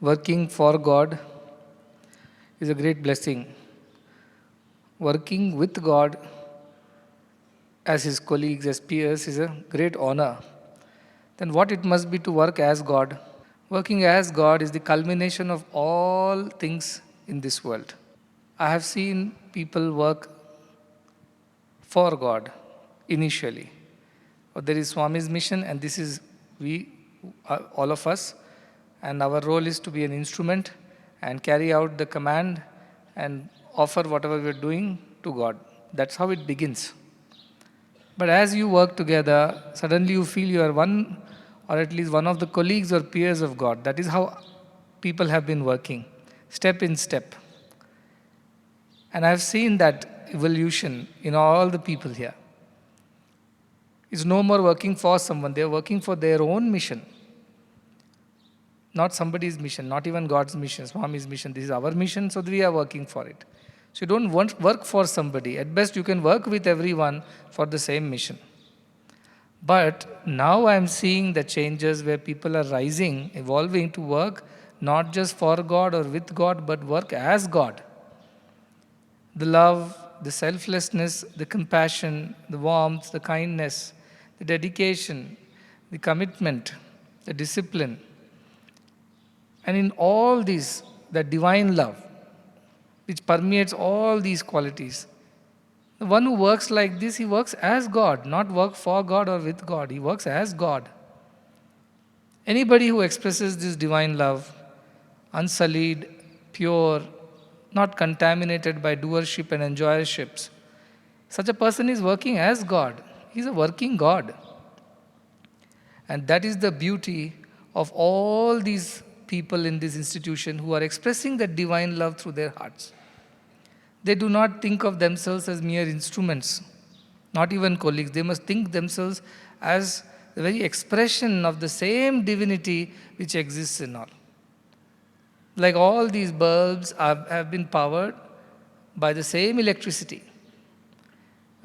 Working for God is a great blessing. Working with God as his colleagues, as peers, is a great honor. Then what it must be to work as God? Working as God is the culmination of all things in this world. I have seen people work for God initially. There is Swami's mission, and this is we, all of us, and our role is to be an instrument and carry out the command and offer whatever we are doing to God. That's how it begins. But as you work together, suddenly you feel you are one, or at least one of the colleagues or peers of God. That is how people have been working, step in step. And I've seen that evolution in all the people here. It's no more working for someone, they're working for their own mission. Not somebody's mission, not even God's mission, Swami's mission. This is our mission, so we are working for it. So you don't work for somebody. At best, you can work with everyone for the same mission. But now I'm seeing the changes where people are rising, evolving to work not just for God or with God, but work as God. The love, the selflessness, the compassion, the warmth, the kindness, the dedication, the commitment, the discipline. And in all these, the divine love, which permeates all these qualities. The one who works like this, he works as God, not work for God or with God. He works as God. Anybody who expresses this divine love, unsullied, pure, not contaminated by doership and enjoyerships, such a person is working as God. He is a working God. And that is the beauty of all these people in this institution who are expressing that divine love through their hearts. They do not think of themselves as mere instruments, not even colleagues. They must think themselves as the very expression of the same divinity which exists in all. Like all these bulbs have been powered by the same electricity.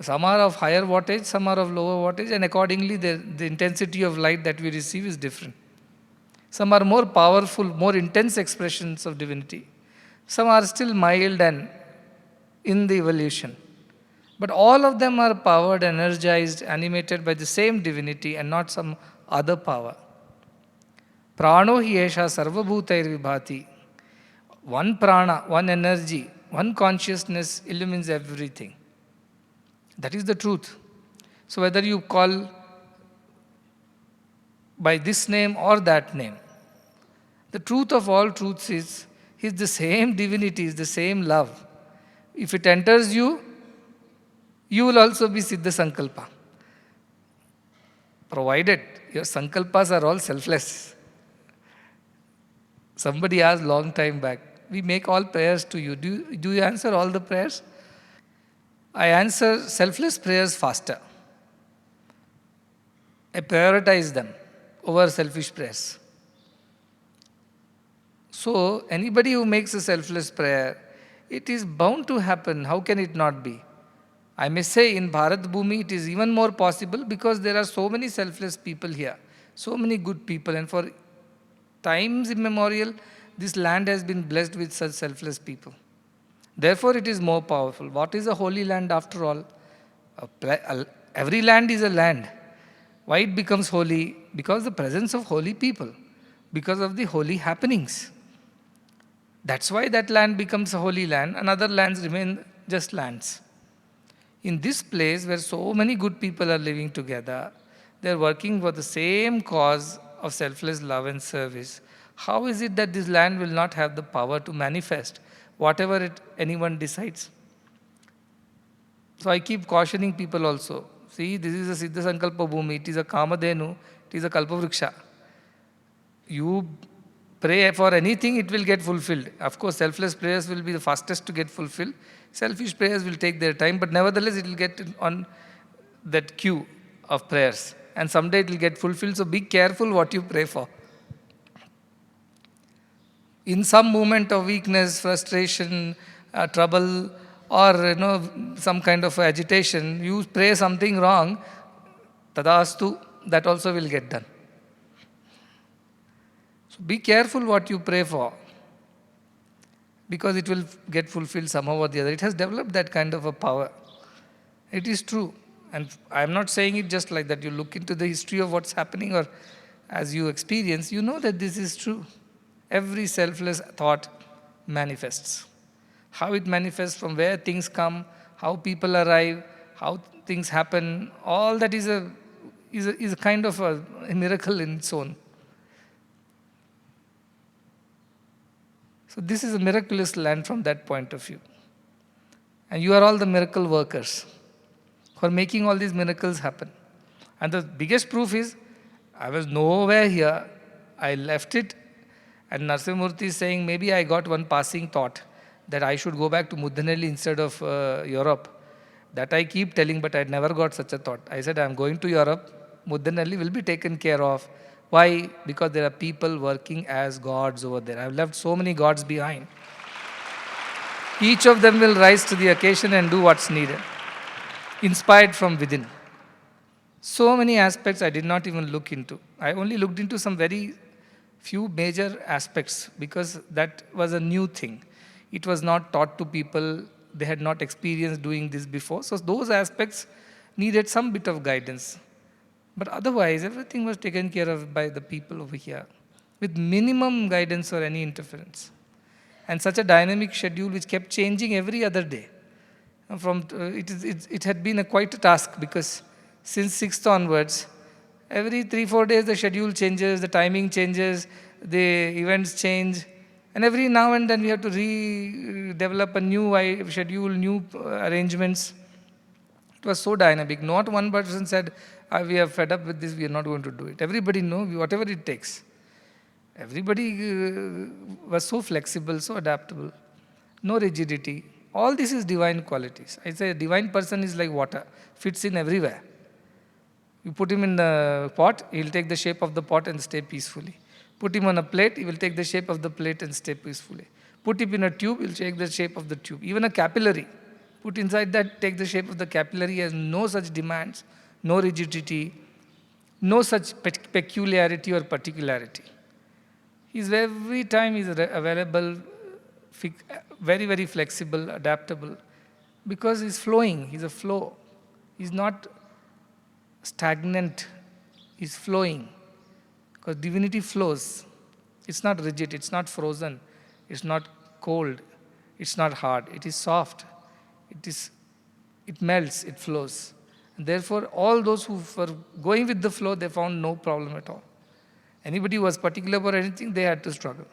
Some are of higher wattage, some are of lower wattage, and accordingly the intensity of light that we receive is different. Some are more powerful, more intense expressions of divinity. Some are still mild and in the evolution. But all of them are powered, energized, animated by the same divinity and not some other power. Prano hi esha sarvabhutair vibhati. One prana, one energy, one consciousness illumines everything. That is the truth. So whether you call by this name or that name, the truth of all truths is the same divinity, is the same love. If it enters you, you will also be Siddha Sankalpa. Provided your Sankalpas are all selfless. Somebody asked long time back, we make all prayers to you. Do you answer all the prayers? I answer selfless prayers faster. I prioritize them over selfish prayers. So, anybody who makes a selfless prayer, it is bound to happen. How can it not be? I may say in Bharat Bhumi it is even more possible because there are so many selfless people here, so many good people, and for times immemorial, this land has been blessed with such selfless people. Therefore, it is more powerful. What is a holy land after all? Every land is a land. Why it becomes holy? Because the presence of holy people, because of the holy happenings. That's why that land becomes a holy land and other lands remain just lands. In this place where so many good people are living together, they are working for the same cause of selfless love and service. How is it that this land will not have the power to manifest whatever anyone decides? So I keep cautioning people also. See, this is a Siddha Sankalpa Bhumi, it is a Kamadhenu, it is a Kalpavriksha. You pray for anything, it will get fulfilled. Of course, selfless prayers will be the fastest to get fulfilled. Selfish prayers will take their time, but nevertheless it will get on that queue of prayers. And someday it will get fulfilled, so be careful what you pray for. In some moment of weakness, frustration, trouble, or some kind of agitation, you pray something wrong, tadastu, that also will get done. So be careful what you pray for, because it will get fulfilled somehow or the other. It has developed that kind of a power. It is true. And I'm not saying it just like that. You look into the history of what's happening, or as you experience, you know that this is true. Every selfless thought manifests. How it manifests, from where things come, how people arrive, how things happen, all that is a kind of a miracle in its own. So this is a miraculous land from that point of view. And you are all the miracle workers for making all these miracles happen. And the biggest proof is, I was nowhere here. I left it. And Narasimhamurthy is saying, maybe I got one passing thought that I should go back to Mudhanelli instead of Europe. That I keep telling, but I never got such a thought. I said, I'm going to Europe. Mudhanelli will be taken care of. Why? Because there are people working as gods over there. I've left so many gods behind. Each of them will rise to the occasion and do what's needed, inspired from within. So many aspects I did not even look into. I only looked into some very few major aspects, because that was a new thing. It was not taught to people. They had not experienced doing this before. So those aspects needed some bit of guidance. But otherwise, everything was taken care of by the people over here, with minimum guidance or any interference. And such a dynamic schedule which kept changing every other day. It had been quite a task, because since 6th onwards, every 3-4 days the schedule changes, the timing changes, the events change, and every now and then we have to redevelop a new schedule, new arrangements. It was so dynamic. Not one person said, we are fed up with this, we are not going to do it. Everybody knows whatever it takes. Everybody was so flexible, so adaptable. No rigidity. All this is divine qualities. I say a divine person is like water, fits in everywhere. You put him in the pot, he will take the shape of the pot and stay peacefully. Put him on a plate, he will take the shape of the plate and stay peacefully. Put him in a tube, he will take the shape of the tube. Even a capillary, put inside that, take the shape of the capillary, has no such demands, no rigidity, no such peculiarity or particularity. He's every time is available, very, very flexible, adaptable, because he's flowing, he's a flow. He's not stagnant, he's flowing. Because divinity flows. It's not rigid, it's not frozen, it's not cold, it's not hard, it is soft. It melts, it flows. And therefore, all those who were going with the flow, they found no problem at all. Anybody who was particular about anything, they had to struggle.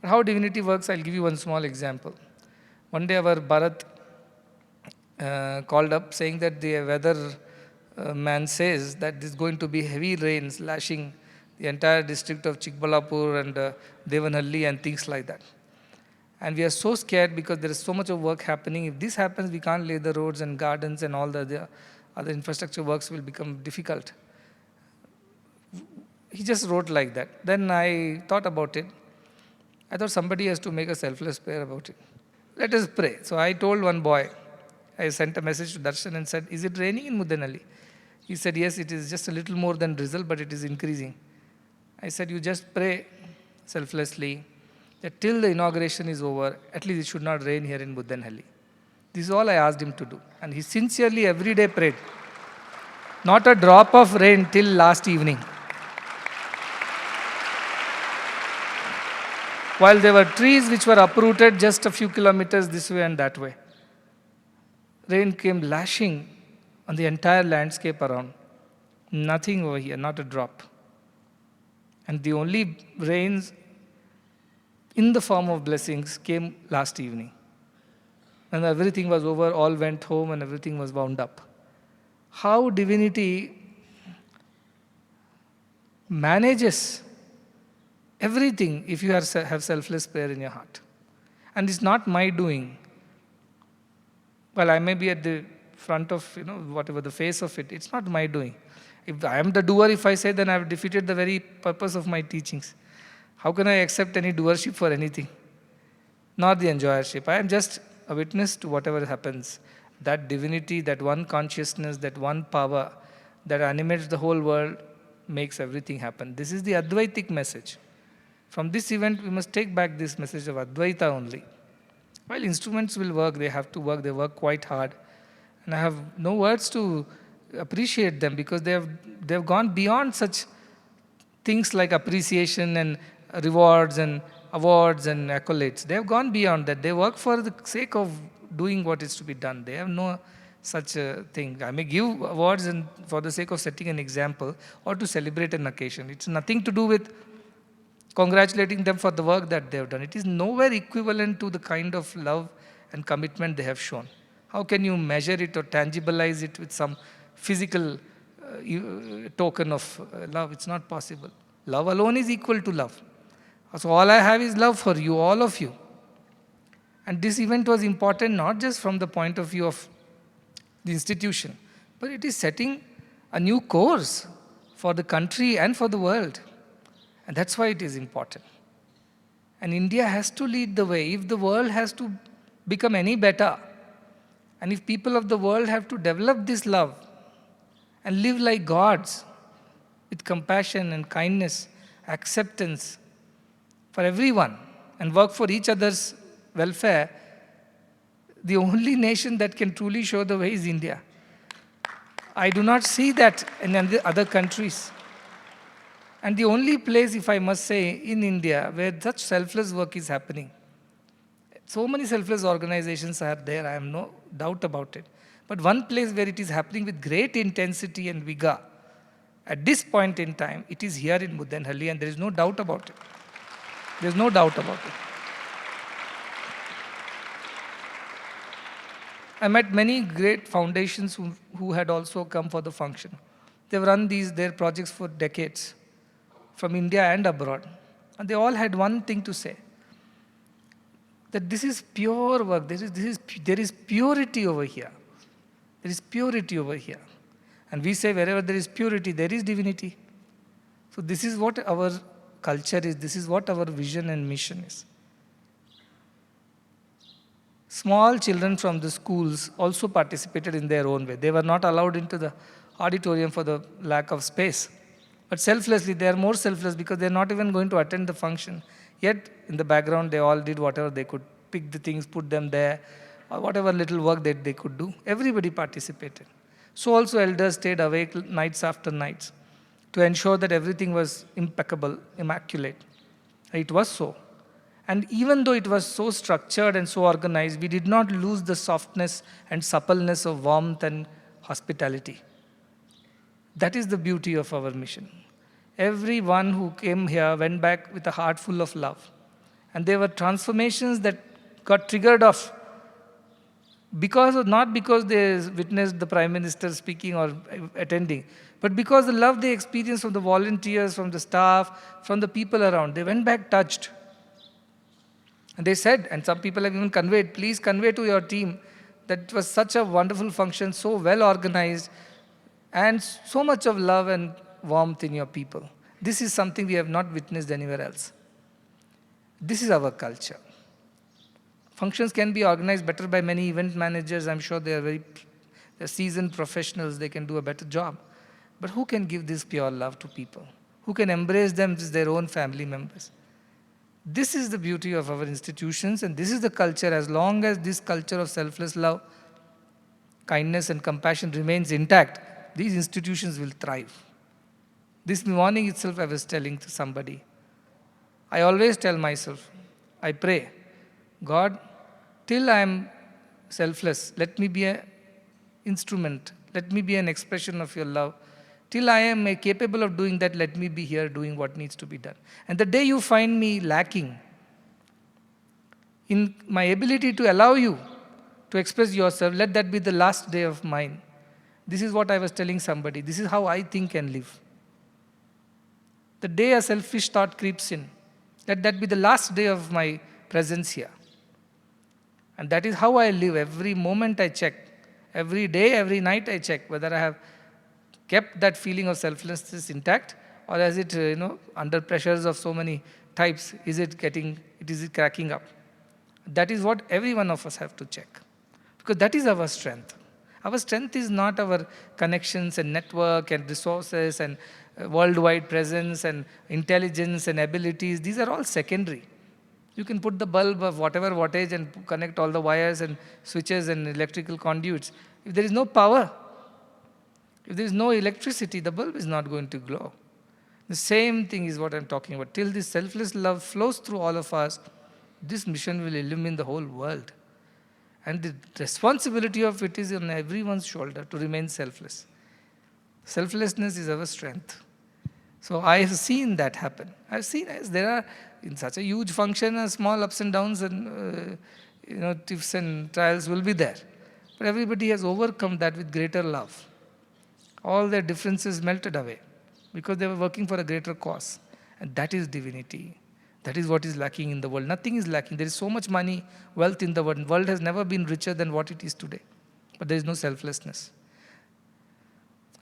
But how divinity works, I'll give you one small example. One day our Bharat called up saying that the weather man says that there's going to be heavy rains lashing the entire district of Chikbalapur and Devanhalli and things like that. And we are so scared because there is so much of work happening. If this happens, we can't lay the roads and gardens, and all the other infrastructure works will become difficult. He just wrote like that. Then I thought about it. I thought somebody has to make a selfless prayer about it. Let us pray. So I told one boy, I sent a message to Darshan and said, is it raining in Mudhanalli? He said, yes, it is just a little more than drizzle, but it is increasing. I said, you just pray selflessly that till the inauguration is over, at least it should not rain here in Mudhanalli. This is all I asked him to do. And he sincerely every day prayed. Not a drop of rain till last evening. While there were trees which were uprooted just a few kilometers this way and that way. Rain came lashing on the entire landscape around. Nothing over here, not a drop. And the only rains in the form of blessings came last evening. And everything was over, all went home and everything was wound up. How divinity manages everything if you have selfless prayer in your heart. And it's not my doing. Well, I may be at the front of, whatever, the face of it. It's not my doing. If I am the doer, if I say, then I have defeated the very purpose of my teachings. How can I accept any doership for anything? Not the enjoyership. I am just a witness to whatever happens. That divinity, that one consciousness, that one power that animates the whole world makes everything happen. This is the Advaitic message. From this event, we must take back this message of Advaita only. While instruments will work, they have to work, they work quite hard. And I have no words to appreciate them because they have gone beyond such things like appreciation and rewards and awards and accolades. They have gone beyond that. They work for the sake of doing what is to be done. They have no such a thing. I may give awards and for the sake of setting an example or to celebrate an occasion. It's nothing to do with congratulating them for the work that they have done. It is nowhere equivalent to the kind of love and commitment they have shown. How can you measure it or tangibilize it with some physical token of love? It's not possible. Love alone is equal to love. So all I have is love for you, all of you. And this event was important not just from the point of view of the institution, but it is setting a new course for the country and for the world. And that's why it is important. And India has to lead the way. If the world has to become any better, and if people of the world have to develop this love and live like gods with compassion and kindness, acceptance for everyone, and work for each other's welfare, the only nation that can truly show the way is India. I do not see that in other countries. And the only place, if I must say, in India where such selfless work is happening. So many selfless organizations are there, I have no doubt about it. But one place where it is happening with great intensity and vigor, at this point in time, it is here in Mudenhalli, and there is no doubt about it. There is no doubt about it. I met many great foundations who had also come for the function. They've run their projects for decades, from India and abroad. And they all had one thing to say, that this is pure work, there is purity over here. There is purity over here. And we say wherever there is purity, there is divinity. So this is what our culture is, this is what our vision and mission is. Small children from the schools also participated in their own way. They were not allowed into the auditorium for the lack of space. But selflessly, they are more selfless because they are not even going to attend the function. Yet, in the background, they all did whatever they could. Pick the things, put them there, or whatever little work that they could do. Everybody participated. So also elders stayed awake nights after nights to ensure that everything was impeccable, immaculate. It was so. And even though it was so structured and so organized, we did not lose the softness and suppleness of warmth and hospitality. That is the beauty of our mission. Everyone who came here went back with a heart full of love. And there were transformations that got triggered off not because they witnessed the Prime Minister speaking or attending, but because the love they experienced from the volunteers, from the staff, from the people around. They went back touched. And they said, and some people have even conveyed, please convey to your team that it was such a wonderful function, so well organized, and so much of love and warmth in your people. This is something we have not witnessed anywhere else. This is our culture. Functions can be organized better by many event managers. I'm sure they're seasoned professionals. They can do a better job. But who can give this pure love to people? Who can embrace them as their own family members? This is the beauty of our institutions, and this is the culture. As long as this culture of selfless love, kindness and compassion remains intact, these institutions will thrive. This morning itself I was telling to somebody, I always tell myself, I pray, God, till I am selfless, let me be an instrument, let me be an expression of your love. Till I am capable of doing that, let me be here doing what needs to be done. And the day you find me lacking in my ability to allow you to express yourself, let that be the last day of mine. This is what I was telling somebody. This is how I think and live. The day a selfish thought creeps in, let that be the last day of my presence here. And that is how I live. Every moment I check. Every day, every night I check whether I have kept that feeling of selflessness intact, or is it, under pressures of so many types, is it cracking up? That is what every one of us have to check. Because that is our strength. Our strength is not our connections and network and resources and worldwide presence and intelligence and abilities, these are all secondary. You can put the bulb of whatever wattage and connect all the wires and switches and electrical conduits. If there is no power, if there is no electricity, the bulb is not going to glow. The same thing is what I'm talking about. Till this selfless love flows through all of us, this mission will illumine the whole world. And the responsibility of it is on everyone's shoulder to remain selfless. Selflessness is our strength. So I have seen that happen. I've seen as there are, in such a huge function, small ups and downs and tiffs and trials will be there. But everybody has overcome that with greater love. All their differences melted away because they were working for a greater cause. And that is divinity. That is what is lacking in the world. Nothing is lacking. There is so much money, wealth in the world. The world has never been richer than what it is today. But there is no selflessness.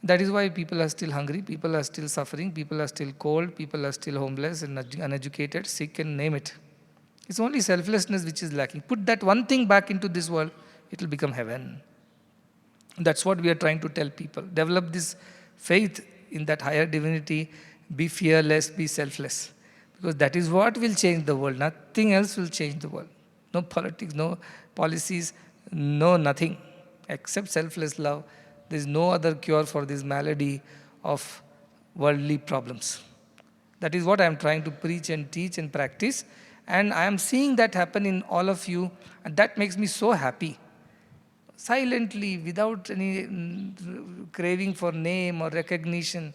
That is why people are still hungry, people are still suffering, people are still cold, people are still homeless and uneducated, sick, and name it. It's only selflessness which is lacking. Put that one thing back into this world, it will become heaven. That's what we are trying to tell people. Develop this faith in that higher divinity, be fearless, be selfless. Because that is what will change the world. Nothing else will change the world. No politics, no policies, no nothing except selfless love. There is no other cure for this malady of worldly problems. That is what I am trying to preach and teach and practice. And I am seeing that happen in all of you. And that makes me so happy. Silently, without any craving for name or recognition,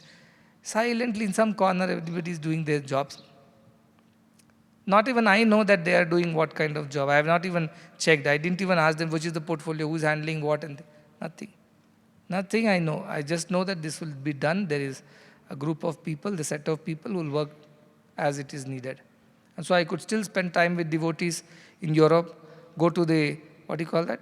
silently in some corner, everybody is doing their jobs. Not even I know that they are doing what kind of job. I have not even checked. I didn't even ask them which is the portfolio, who's handling what, and nothing. Nothing I know. I just know that this will be done. There is a group of people, the set of people who will work as it is needed. And so I could still spend time with devotees in Europe, go to the,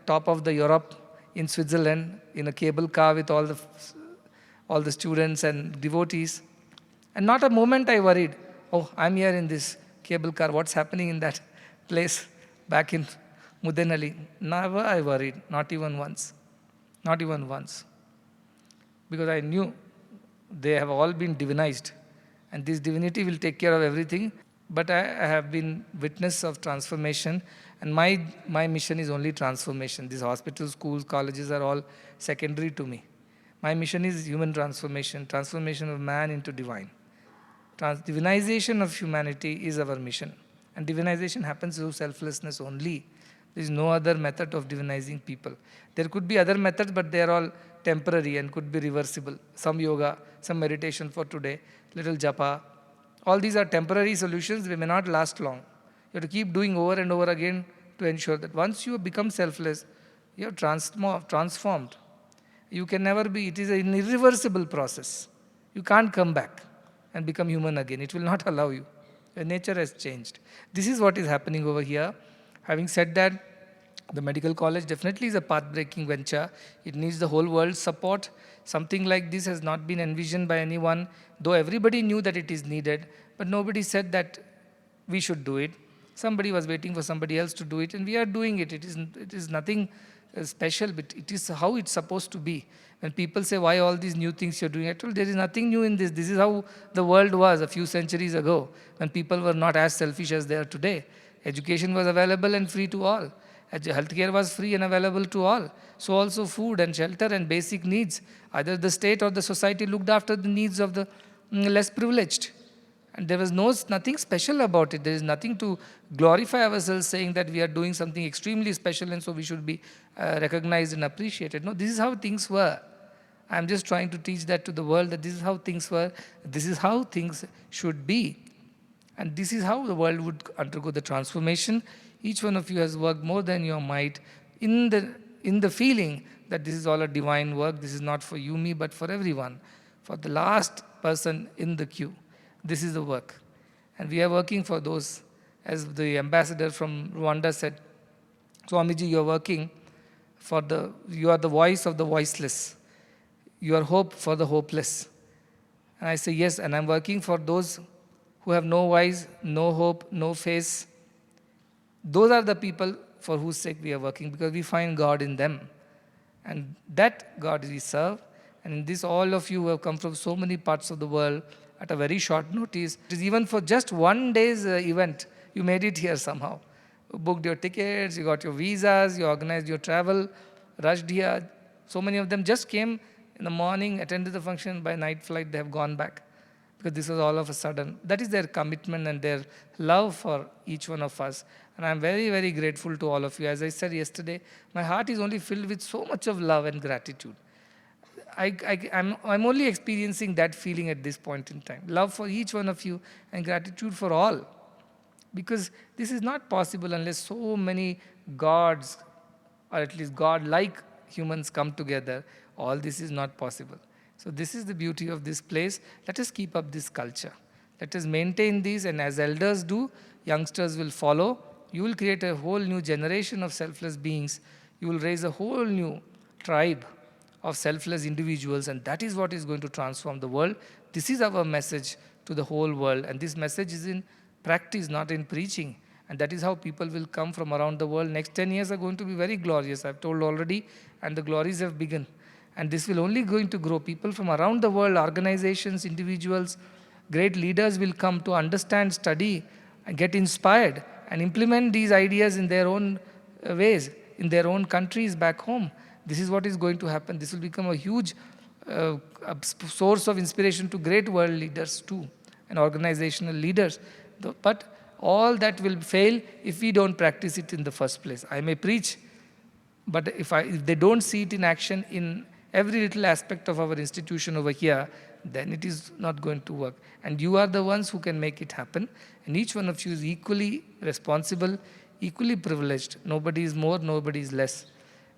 top of the Europe in Switzerland, in a cable car with all the students and devotees. And not a moment I worried, oh, I'm here in this cable car, what's happening in that place back in Mudenali? Never I worried, not even once. Not even once. Because I knew they have all been divinized. And this divinity will take care of everything. But I have been witness of transformation. And my mission is only transformation. These hospitals, schools, colleges are all secondary to me. My mission is human transformation, transformation of man into divine. Divinization of humanity is our mission. And divinization happens through selflessness only. There is no other method of divinizing people. There could be other methods, but they are all temporary and could be reversible. Some yoga, some meditation for today, little japa. All these are temporary solutions. They may not last long. You have to keep doing over and over again to ensure that once you become selfless, you have transformed. You can never be, it is an irreversible process. You can't come back and become human again. It will not allow you. Your nature has changed. This is what is happening over here. Having said that, the medical college definitely is a path-breaking venture. It needs the whole world's support. Something like this has not been envisioned by anyone, though everybody knew that it is needed, but nobody said that we should do it. Somebody was waiting for somebody else to do it, and we are doing it. It is nothing special, but it is how it's supposed to be. When people say, why all these new things you're doing? I told, there is nothing new in this. This is how the world was a few centuries ago, when people were not as selfish as they are today. Education was available and free to all. Healthcare was free and available to all. So also food and shelter and basic needs. Either the state or the society looked after the needs of the less privileged. And there was nothing special about it. There is nothing to glorify ourselves saying that we are doing something extremely special and so we should be recognized and appreciated. No, this is how things were. I'm just trying to teach that to the world, that this is how things were. This is how things should be. And this is how the world would undergo the transformation. Each one of you has worked more than your might in the feeling that this is all a divine work. This is not for you, me, but for everyone. For the last person in the queue. This is the work. And we are working for those, as the ambassador from Rwanda said, Swamiji, you are working you are the voice of the voiceless. You are hope for the hopeless. And I say, yes, and I'm working for those who have no voice, no hope, no face. Those are the people for whose sake we are working, because we find God in them. And that God we serve, And in this, all of you have come from so many parts of the world at a very short notice. It is even for just one day's event, you made it here somehow. You booked your tickets, you got your visas, you organized your travel, rushed here. So many of them just came in the morning, attended the function, by night flight they have gone back. Because this was all of a sudden. That is their commitment and their love for each one of us. And I'm very, very grateful to all of you. As I said yesterday, my heart is only filled with so much of love and gratitude. I'm only experiencing that feeling at this point in time. Love for each one of you and gratitude for all. Because this is not possible unless so many gods, or at least God-like humans, come together. All this is not possible. So this is the beauty of this place. Let us keep up this culture. Let us maintain these, and as elders do, youngsters will follow. You will create a whole new generation of selfless beings. You will raise a whole new tribe of selfless individuals, and that is what is going to transform the world. This is our message to the whole world, and this message is in practice, not in preaching. And that is how people will come from around the world. Next 10 years are going to be very glorious, I've told already, and the glories have begun. And this will only going to grow. People from around the world, organizations, individuals, great leaders will come to understand, study, and get inspired, and implement these ideas in their own ways, in their own countries back home. This is what is going to happen. This will become a huge source of inspiration to great world leaders too, and organizational leaders. But all that will fail if we don't practice it in the first place. I may preach, but if they don't see it in action in every little aspect of our institution over here, then it is not going to work. And you are the ones who can make it happen. And each one of you is equally responsible, equally privileged. Nobody is more, nobody is less.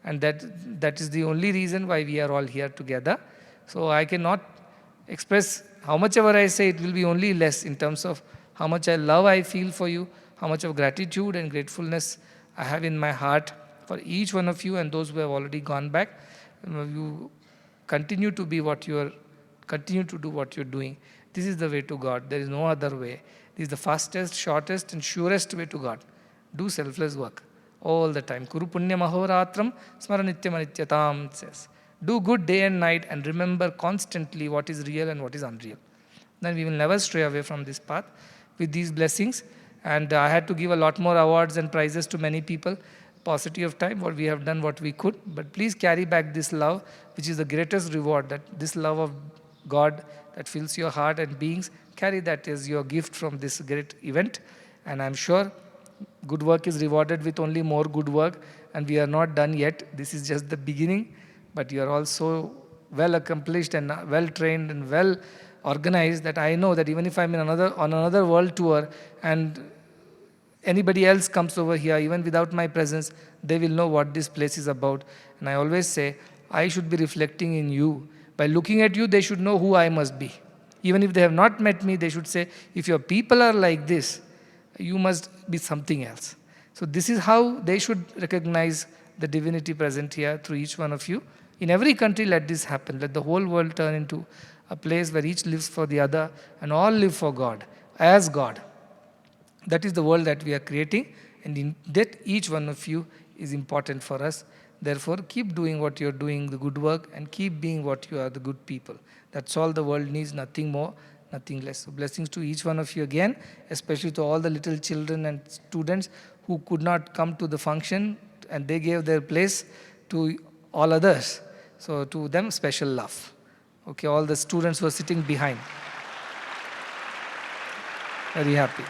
And that is the only reason why we are all here together. So I cannot express, how much ever I say, it will be only less in terms of how much love I feel for you, how much of gratitude and gratefulness I have in my heart for each one of you and those who have already gone back. You continue to be what you are, continue to do what you're doing. This is the way to God. There is no other way. This is the fastest, shortest and surest way to God. Do selfless work all the time. Kuru punya mahoratram smaranityam anityatam, says. Do good day and night and remember constantly what is real and what is unreal. Then we will never stray away from this path with these blessings. And I had to give a lot more awards and prizes to many people. Paucity of time, what we have done what we could. But please carry back this love, which is the greatest reward, that this love of God that fills your heart and beings. Carry that as your gift from this great event. And I'm sure good work is rewarded with only more good work. And we are not done yet. This is just the beginning. But you are all so well accomplished and well trained and well organized that I know that even if I'm on another world tour and anybody else comes over here, even without my presence, they will know what this place is about. And I always say, I should be reflecting in you. By looking at you, they should know who I must be. Even if they have not met me, they should say, if your people are like this, you must be something else. So this is how they should recognize the divinity present here through each one of you. In every country, let this happen. Let the whole world turn into a place where each lives for the other and all live for God, as God. That is the world that we are creating, and in that each one of you is important for us. Therefore, keep doing what you are doing, the good work, and keep being what you are, the good people. That's all the world needs, nothing more, nothing less. So blessings to each one of you again, especially to all the little children and students who could not come to the function, and they gave their place to all others. So to them, special love. Okay, all the students who are sitting behind. Very happy.